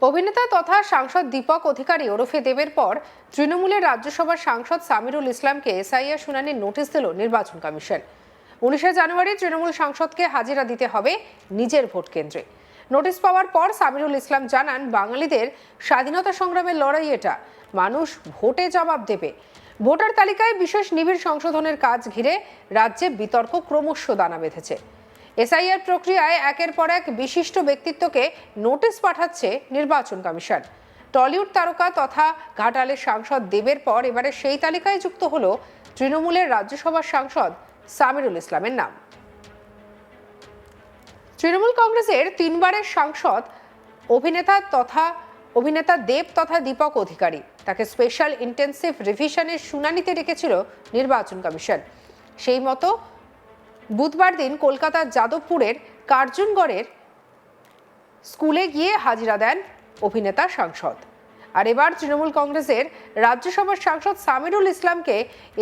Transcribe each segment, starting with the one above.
অভিনেতা তথা সাংসদ দীপক অধিকারী ওরফে দেবের পর তৃণমূলের রাজ্যসভার সাংসদ সামিরুল ইসলামকে এসআইআর শুনানির নোটিশ দিল নির্বাচন কমিশন। 19শে জানুয়ারি তৃণমূল সাংসদকে হাজিরা দিতে হবে নিজের ভোট কেন্দ্রে। নোটিশ পাওয়ার পর সামিরুল ইসলাম জানান, বাঙালিদের স্বাধীনতা সংগ্রামের লড়াই এটা, মানুষ ভোটে জবাব দেবে। ভোটার তালিকায় বিশেষ নিবিড় সংশোধনের কাজ ঘিরে রাজ্যে বিতর্ক ক্রমশ দানা বেঁধেছে। এসআইআর প্রক্রিয়ায় একের পর এক বিশিষ্ট ব্যক্তিত্বকে নোটিশ পাঠাচ্ছে নির্বাচন কমিশন। টলিউড তারকা তথা ঘাটালের সাংসদ দেবের পর এবারে সেই তালিকায় যুক্ত হলো তৃণমূলের রাজ্যসভার সাংসদ সামিরুল ইসলামের নাম। তৃণমূল কংগ্রেসের 3বারের সাংসদ অভিনেতা দেব তথা দীপক অধিকারী, তাকে স্পেশাল ইন্টেন্সিভ রিভিশনের শুনানিতে রেখেছিল নির্বাচন কমিশন। সেই মতো বুধবার দিন কলকাতার যাদবপুরের কার্জুনগড়ের স্কুলে গিয়ে হাজিরা দেন অভিনেতা সাংসদ। আর এবার তৃণমূল কংগ্রেসের রাজ্যসভার সাংসদ সামিরুল ইসলামকে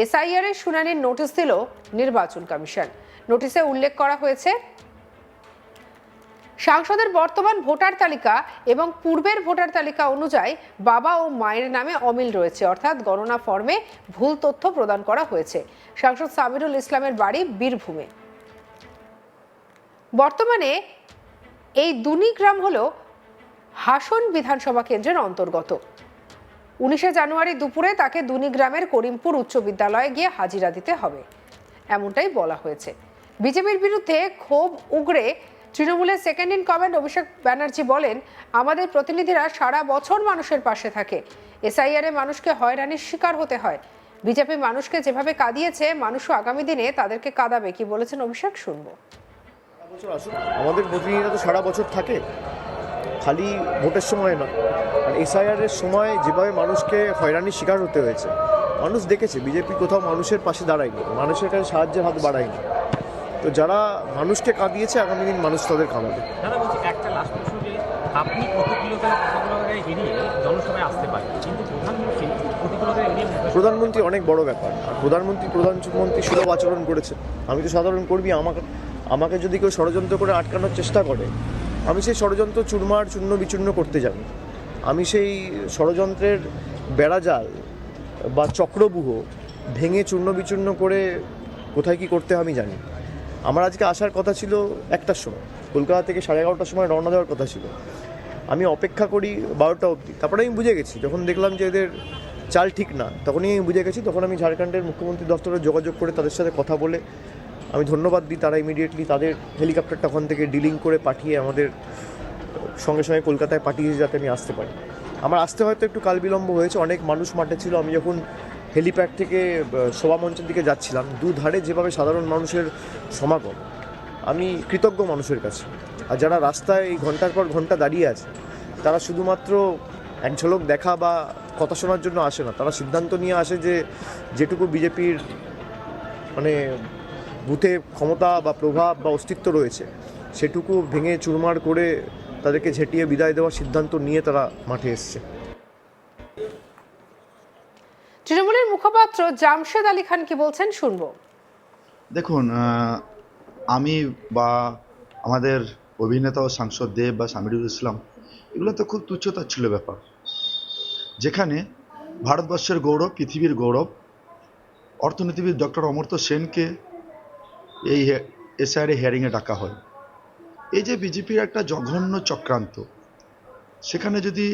এসআইআর এর শুনানির নোটিশ দিল নির্বাচন কমিশন। নোটিশে উল্লেখ করা হয়েছে, সাংসদের বর্তমান ভোটার তালিকা এবং পূর্বের ভোটার তালিকা অনুযায়ী বাবা ও মায়ের নামে অমিল রয়েছে, অর্থাৎ গণনা ফর্মে ভুল তথ্য প্রদান করা হয়েছে। সাংসদ সামিরুল ইসলামের বাড়ি বীরভূমে। বর্তমানে এই দুনিগ্রাম হলো হাসন বিধানসভা কেন্দ্রের অন্তর্গত। 19শে জানুয়ারি দুপুরে তাকে দুনিগ্রামের করিমপুর উচ্চ বিদ্যালয়ে গিয়ে হাজিরা দিতে হবে, এমনটাই বলা হয়েছে। বিজেপির বিরুদ্ধে ক্ষোভ উগরে তৃণমূলের second in command Abhishek Banerjee বলেন, আমাদের প্রতিনিধিরা সারা বছর মানুষের পাশে থাকে। এসআইআর এ মানুষকে হয়রানির শিকার হতে হয়। বিজেপি মানুষকে যেভাবে কাঁদিয়েছে, মানুষও আগামী দিনে তাদেরকে কাঁদাবে। কি বলেছেন অভিষেক, শুনবো। আমাদের প্রতিনিধিরা তো সারা বছর থাকে, খালি ভোটের সময় না। আর এসআইআর এর সময় যেভাবে মানুষকে হয়রানির শিকার হতে হয়েছে, মানুষ দেখেছে বিজেপি কোথাও মানুষের পাশে দাঁড়ায়নি, মানুষের কাছে সাহায্যের হাত বাড়ায়নি। তো যারা মানুষকে কাঁদিয়েছে, আগামী দিন মানুষ তাদের কাঁদাবে। দাদা বলছি, একটা লাস্ট প্রশ্ন, যে আপনি কত কিলোমিটার এড়িয়ে জনসভায় আসতে পারেন, কিন্তু প্রধানমন্ত্রী অনেক বড় ব্যাপার। আর প্রধানমন্ত্রী সুলভ আচরণ করেছে। আমি তো সাধারণ কর্মী, আমাকে যদি কেউ ষড়যন্ত্র করে আটকানোর চেষ্টা করে, আমি সেই ষড়যন্ত্র চূর্ণ বিচূর্ণ করতে জানি। আমি সেই ষড়যন্ত্রের বেড়াজাল বা চক্রব্যূহ ভেঙে চূর্ণ বিচূর্ণ করে কোথায় কি করতে আমি জানি। আমার আজকে আসার কথা ছিল 1টার সময়, কলকাতা থেকে 11:30টার সময় রওনা দেওয়ার কথা ছিল। আমি অপেক্ষা করি 12টা অবধি। তারপরে আমি বুঝে গেছি, যখন দেখলাম যে এদের চাল ঠিক না, তখনই আমি বুঝে গেছি। তখন আমি ঝাড়খণ্ডের মুখ্যমন্ত্রী দপ্তরে যোগাযোগ করে তাদের সাথে কথা বলে আমি ধন্যবাদ দিই। তারা ইমিডিয়েটলি তাদের হেলিকপ্টারটা ওখান থেকে ডিলিং করে পাঠিয়ে আমাদের সঙ্গে সঙ্গে কলকাতায় পাঠিয়েছে, যাতে আমি আসতে পারি। আমার আসতে হয়তো একটু কাল বিলম্ব হয়েছে, অনেক মানুষ মাঠে ছিল। আমি যখন হেলিপ্যাড থেকে সভামঞ্চের দিকে যাচ্ছিলাম, দুধারে যেভাবে সাধারণ মানুষের সমাগম, আমি কৃতজ্ঞ মানুষের কাছে। আর যারা রাস্তায় এই ঘন্টার পর ঘন্টা দাঁড়িয়ে আছে, তারা শুধুমাত্র এক ঝলক দেখা বা কথা শোনার জন্য আসে না, তারা সিদ্ধান্ত নিয়ে আসে যে যেটুকু বিজেপির মানে বুথে ক্ষমতা বা প্রভাব বা অস্তিত্ব রয়েছে, সেটুকু ভেঙে চুরমার করে তাদেরকে ঝেঁটিয়ে বিদায় দেওয়ার সিদ্ধান্ত নিয়ে তারা মাঠে এসছে। তৃণমূলের মুখপাত্র জামশেদ আলী খান কি বলছেন, শুনবো। দেখুন, আমি বা আমাদের অভিনেতা ও সাংসদ দেব বা সামিরুল ইসলাম, এগুলো তো খুব তুচ্ছতাচ্ছিল্য ব্যাপার। যেখানে ভারতবর্ষের গৌরব, পৃথিবীর গৌরব, অর্থনীতিবিদ ডক্টর অমর্ত্য সেনকে এই এসআইআর হিয়ারিংয়ে ডাকা হয়। এই যে বিজেপির একটা জঘন্য চক্রান্ত, সেখানে যদি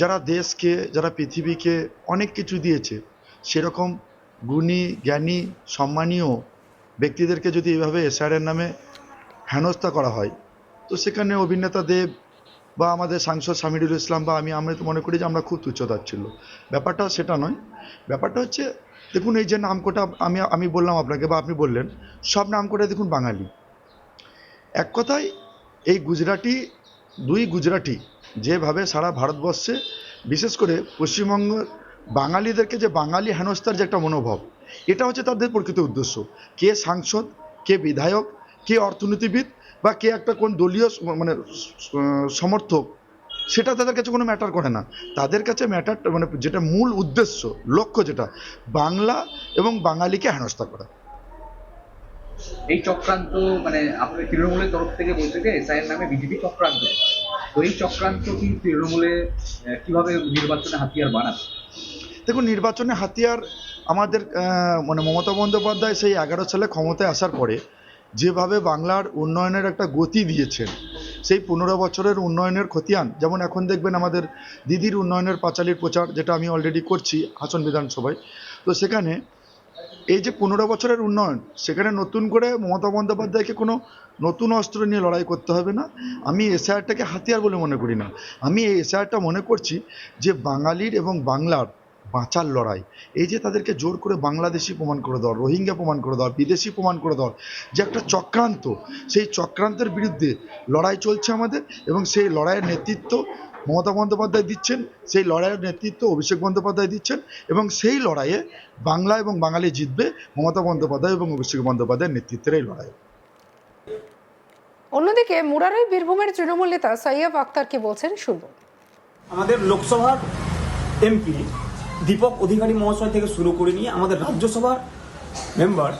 যারা দেশকে, যারা পৃথিবীকে অনেক কিছু দিয়েছে, সেরকম গুণী, জ্ঞানী, সম্মানীয় ব্যক্তিদেরকে যদি এভাবে এসআইআর নামে হেনস্থা করা হয়, তো সেখানে অভিনেতা দেব বা আমাদের সাংসদ সামিরুল ইসলাম বা আমরা তো মনে করি যে আমরা খুব তুচ্ছতাচ্ছিল্য। ব্যাপারটা সেটা নয়। ব্যাপারটা হচ্ছে, দেখুন, এই যে নামকোটা আমি বললাম আপনাকে বা আপনি বললেন, সব নামকোটা দেখুন বাঙালি। এক কথায় এই দুই গুজরাটি যেভাবে সারা ভারতবর্ষে, বিশেষ করে পশ্চিমবঙ্গের বাঙালিদেরকে যে বাঙালি হেনস্থার যে একটা মনোভাব, এটা হচ্ছে তাদের প্রকৃত উদ্দেশ্য। কে সাংসদ, কে বিধায়ক, কে অর্থনীতিবিদ বা কে একটা কোন দলীয় মানে সমর্থক, সেটা তাদের কাছে কোনো ম্যাটার করে না। তাদের কাছে ম্যাটার মানে যেটা মূল উদ্দেশ্য, লক্ষ্য, যেটা বাংলা এবং বাঙালিকে হেনস্থা করা। এই চক্রান্ত মানে আপনাদের তৃণমূলের তরফ থেকে বলছে যে এসআইআর নামে বিজেপি চক্রান্ত তো এই চক্রান্ত কি তৃণমূলে কিভাবে নির্বাচনে হাতিয়ার বানাবে? দেখুন, নির্বাচনে হাতিয়ার আমাদের মানে মমতা বন্দ্যোপাধ্যায় সেই 11 সালে ক্ষমতায় আসার পরে যেভাবে বাংলার উন্নয়নের একটা গতি দিয়েছেন, সেই 15 বছরের উন্নয়নের খতিয়ান, যেমন এখন দেখবেন আমাদের দিদির উন্নয়নের পাঁচালীর প্রচার, যেটা আমি অলরেডি করছি হাসন বিধানসভায়। তো সেখানে এই যে 15 বছরের উন্নয়ন, সেখানে নতুন করে মমতা বন্দ্যোপাধ্যায়কে কোনো নতুন অস্ত্র নিয়ে লড়াই করতে হবে না। আমি এসআইআরটাকে হাতিয়ার বলে মনে করি না। আমি এই এসআইআরটা মনে করছি যে বাঙালির এবং বাংলার বাঁচার লড়াই। এই যে তাদেরকে জোর করে বাংলাদেশি প্রমাণ করে দেওয়া, রোহিঙ্গা প্রমাণ করে দেওয়া, বিদেশি প্রমাণ করে দেওয়া, যে একটা চক্রান্ত, সেই চক্রান্তের বিরুদ্ধে লড়াই চলছে আমাদের, এবং সেই লড়াইয়ের নেতৃত্ব মমতা বন্দ্যোপাধ্যায় দিচ্ছেন, সেই লড়াইয়ের নেতৃত্ব অভিষেক বন্দ্যোপাধ্যায় দিচ্ছেন, এবং সেই লড়াইয়ে বাংলা এবং বাঙালি জিতবে মমতা বন্দ্যোপাধ্যায় এবং অভিষেক বন্দ্যোপাধ্যায়ের নেতৃত্বের এই লড়াই। অন্যদিকে মুরারই বীরভূমের তৃণমূল নেতা সৈয়দ আক্তার কি বলছেন শুনব। আমাদের লোকসভার এমপি দীপক অধিকারী মহাশয় থেকে শুরু করে নিয়ে আমাদের রাজ্যসভার মেম্বার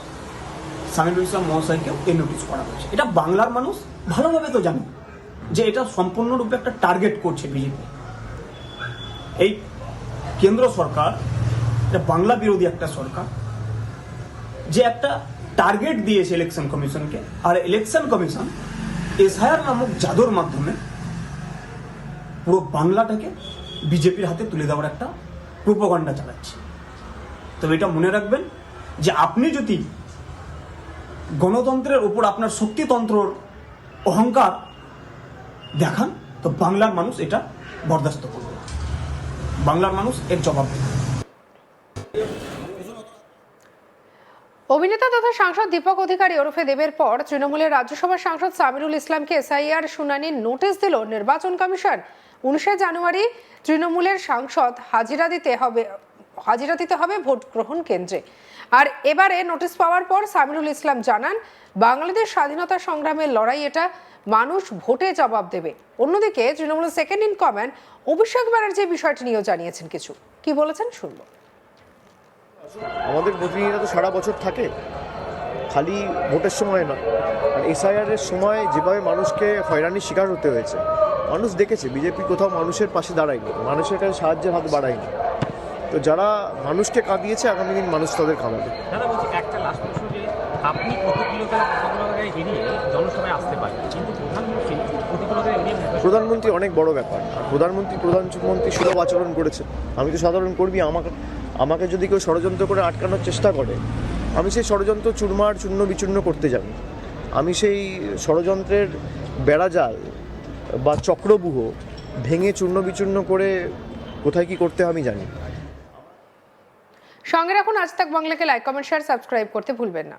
সামিরুল ইসলাম মহাশয়কেও এই নোটিশ করা হয়েছে। এটা বাংলার মানুষ ভালোভাবে তো জানে যে এটা সম্পূর্ণরূপে একটা টার্গেট করছে বিজেপি। এই কেন্দ্র সরকার এটা বাংলা বিরোধী একটা সরকার, যে একটা টার্গেট দিয়েছে ইলেকশন কমিশনকে, আর ইলেকশন কমিশন এসআইআর নামক জাদুর মাধ্যমে পুরো বাংলাটাকে বিজেপির হাতে তুলে দেওয়ার একটা প্রোপাগান্ডা চালাচ্ছে। তবে এটা মনে রাখবেন যে আপনি যদি গণতন্ত্রের উপর আপনার শক্তিতন্ত্রর অহংকার দেখান, তো বাংলার মানুষ এটা বরদাস্ত করবে, বাংলার মানুষ এর জবাব দেবে। অভিনেতা তথা সাংসদ দীপক অধিকারী ওরফে দেবের পর তৃণমূলের রাজ্যসভার সাংসদ সামিরুল ইসলামকে এসআইআর শুনানির নোটিশ দিল নির্বাচন কমিশন। 19 জানুয়ারি তৃণমূলের সাংসদ হাজিরা দিতে হবে ভোট গ্রহণ কেন্দ্রে। আর এবারে নোটিশ পাওয়ার পর সামিরুল ইসলাম জানান, বাংলাদেশ স্বাধীনতা সংগ্রামের লড়াই, এটা মানুষ ভোটে জবাব দেবে। অন্যদিকে তৃণমূলের second in command Abhishek Banerjee বিষয়টি নিয়েও জানিয়েছেন কিছু। কি বলেছেন শুনবো। আমাদের প্রতিনিধিরা তো সারা বছর থাকে, খালি ভোটের সময় না। আর এসআইআরের সময় যেভাবে মানুষকে হয়রানির শিকার হতে হয়েছে, মানুষ দেখেছে বিজেপি কোথাও মানুষের পাশে দাঁড়ায়নি, মানুষের কাছে সাহায্যের হাত বাড়ায়নি। তো যারা মানুষকে কাঁদিয়েছে, আগামী দিন মানুষ তাদের কাঁদাবে। দাদা বলছি, একটা লাস্ট প্রশ্ন, যে আপনি কত কিলোমিটার এড়িয়ে জনসভায় আসতে পারেন, কিন্তু প্রধানমন্ত্রী কত কিলোমিটার এড়িয়ে? প্রধানমন্ত্রী অনেক বড় ব্যাপার। আর প্রধানমন্ত্রী সুলভ আচরণ করেছে। আমি তো সাধারণ কর্মী, আমাকে যদি কেউ ষড়যন্ত্র করে আটকানোর চেষ্টা করে, আমি সেই ষড়যন্ত্র চুরমার চূর্ণ বিচূর্ণ করতে জানি। আমি সেই ষড়যন্ত্রের বেড়াজাল বা চক্রব্যূহ ভেঙে চূর্ণ বিচূর্ণ করে কোথায় কি করতে আমি জানি। সঙ্গে রাখুন আজ তাক বাংলাকে, লাইক, কমেন্ট, শেয়ার, সাবস্ক্রাইব করতে ভুলবেন না।